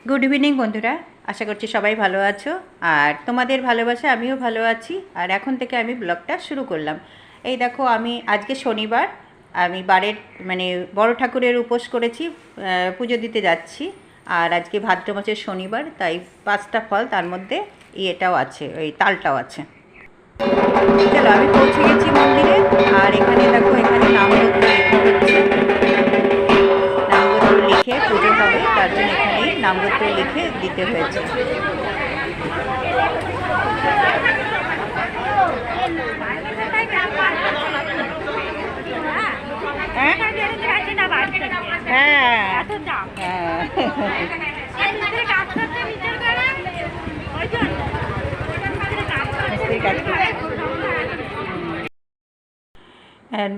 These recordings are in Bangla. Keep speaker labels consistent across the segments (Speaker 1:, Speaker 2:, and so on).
Speaker 1: গুড ইভিনিং বন্ধুরা, আশা করছি সবাই ভালো আছো। আর তোমাদের ভালোবাসা আমিও ভালো আছি। আর এখন থেকে আমি ব্লগটা শুরু করলাম। এই দেখো, আমি আজকে শনিবার, আমি বারের মানে বড় ঠাকুরের উপোস করেছি, পুজো দিতে যাচ্ছি। আর আজকে ভাদ্র মাসের শনিবার, তাই 5টা ফল, তার মধ্যে ইয়েটাও আছে, ওই তালটাও আছে। চলো, আমি পৌঁছে গেছি মন্দিরে। আর এখানে দেখো, এখানে নামগোত্র লেখা হচ্ছে, নামগোত্র লিখে পুজো হবে, তার জন্য এখানেই নামগোত্র লিখে দিতে হয়েছে।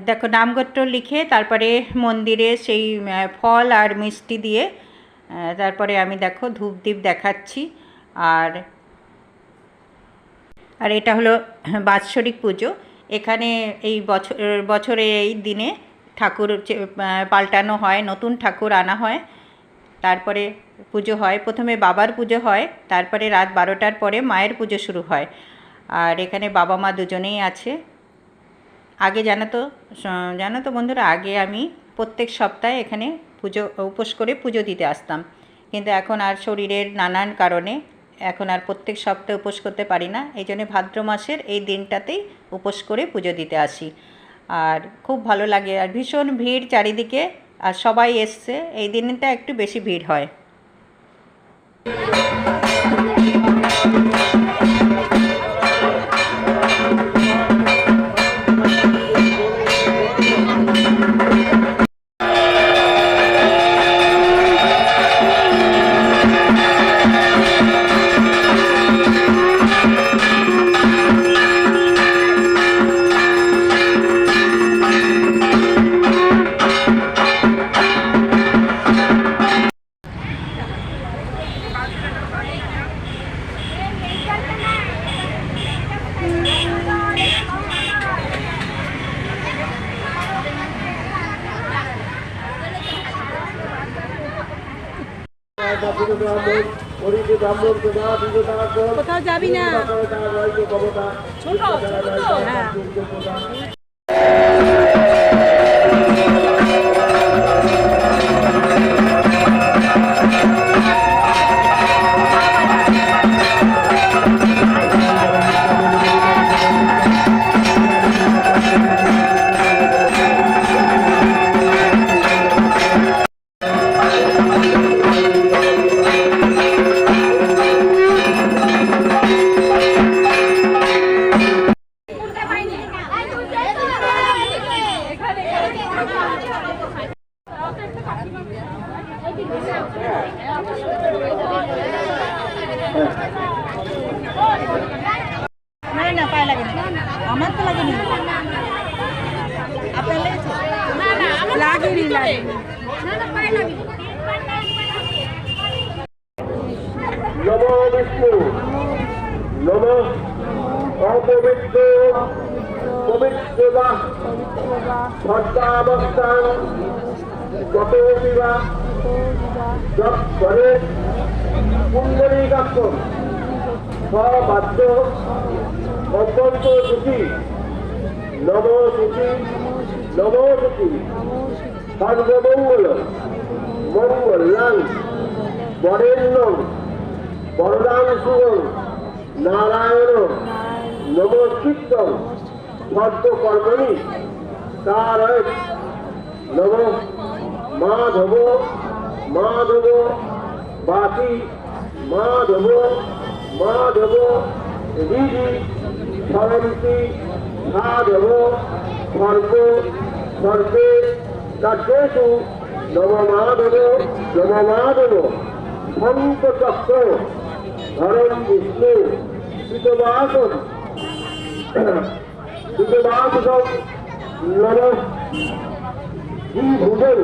Speaker 1: দেখো, নামগোত্র লিখে তারপরে মন্দিরে সেই ফল আর মিষ্টি দিয়ে তারপরে আমি দেখো ধূপ দ্বীপ দেখাচ্ছি। আর আর এটা হলো বাৎসরিক পুজো। এখানে এই বছরে এই দিনে ঠাকুর পাল্টানো হয়, নতুন ঠাকুর আনা হয়, তারপরে পুজো হয়। প্রথমে বাবার পুজো হয়, তারপরে রাত 12টার পরে মায়ের পুজো শুরু হয়। আর এখানে বাবা মা দুজনেই আছে। আগে জানো তো বন্ধুরা, আগে আমি প্রত্যেক সপ্তাহে এখানে উপোস করে পুজো দিতে আসতাম, কিন্তু এখন আর শরীরের নানান কারণে এখন আর প্রত্যেক সপ্তাহে উপোস করতে পারি না। এই জন্য ভাদ্র মাসের এই দিনটাতেই উপোস করে পুজো দিতে আসি। আর খুব ভালো লাগে, আর ভীষণ ভিড় চারিদিকে, আর সবাই এসছে। এই দিনটা একটু বেশি ভিড় হয়।
Speaker 2: কোথাও যাবি না, ছোট তো। হ্যাঁ, না পায়ে লাগেনি, আমার তো লাগেনি, আপনার লেগেছে? লাগেনি,
Speaker 3: নমো বিষ্ণু নম অপবিত্র পবিত্রবা ভদ্রাবস্থান কত বিবা যৎপরে পুণ্ডরীকাক্ষ স্ববাদ্য অভ্যন্ত সূচি নম সূচি নম সূচি সর্বমঙ্গল মঙ্গলাং বরেণ্যং বরদান শুভং নারায়ণ নমস্কৃত্যং ভদ্রকর্মণি কারয় নম মাধব মাধব বাসি মাধব মাধব হৃদি সরন্তি সাধব সর্ব সর্বে কার্যেষু নম মাধব শঙ্কচক্র ধরম বিষ্ণু শীতবাসন নম ভূজন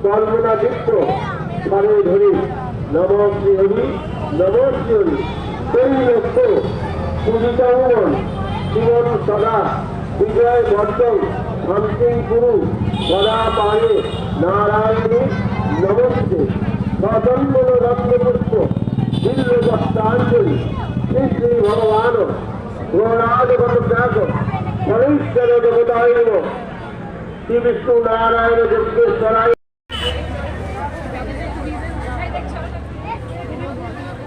Speaker 3: কর্মনাদিত্য স্বরে ধরি নম শ্রীহরি নম শ্রীহরি তৈলক্ষ পূজিতাঙ্গন জীবন সদা বিজয় বর্ধন শান্তি গুরু সদা পায়ে নারায়ণী নমস্তে সজন্মন রত্নপুষ্প দিল্লবস্তাঞ্জলি শ্রী শ্রী ভগবান গৌরাজগত ত্যাগ ফলেশ্বর দেবতায় নমঃ শ্রী বিষ্ণু নারায়ণ যজ্ঞেশ্বরায়।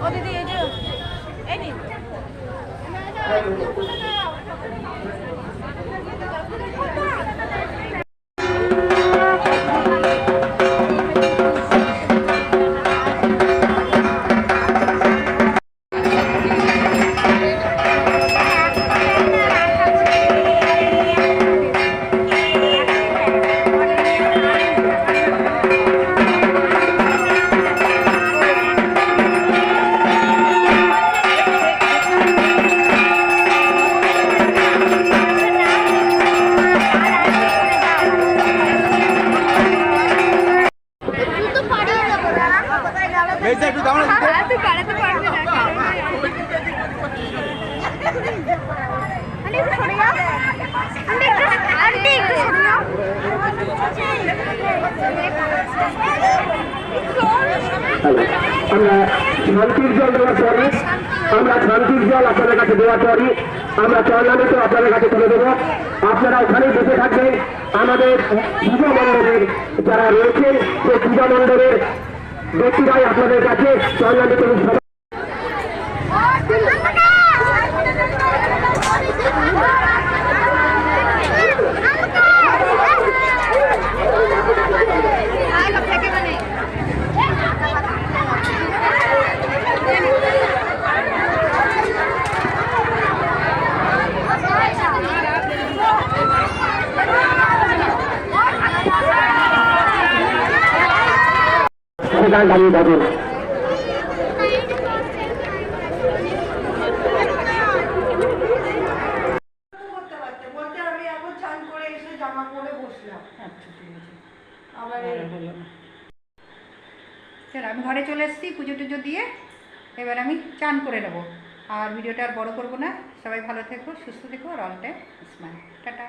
Speaker 2: ও দিদি এই যে এই নিন
Speaker 3: আমরা শান্তির জল দেওয়ার পরে আপনাদের কাছে দেওয়ার পরই আমরা চরণামৃত আপনাদের কাছে তুলে দেবো। আপনারা ওখানেই বসে থাকবেন। আমাদের পূজা মণ্ডপের যারা রয়েছেন সেই পূজা মণ্ডপের ব্যক্তিরাই আপনাদের কাছে চরণামৃত দাঁড়িয়ে থাকুন।
Speaker 1: চল আমি ঘরে চলে এসেছি পুজো টুজো দিয়ে, এবার আমি চান করে নেবো। আর ভিডিওটা আর বড় করবো না। সবাই ভালো থেকো, সুস্থ থেকো, আর অল টাইম স্মাইল। টাটা।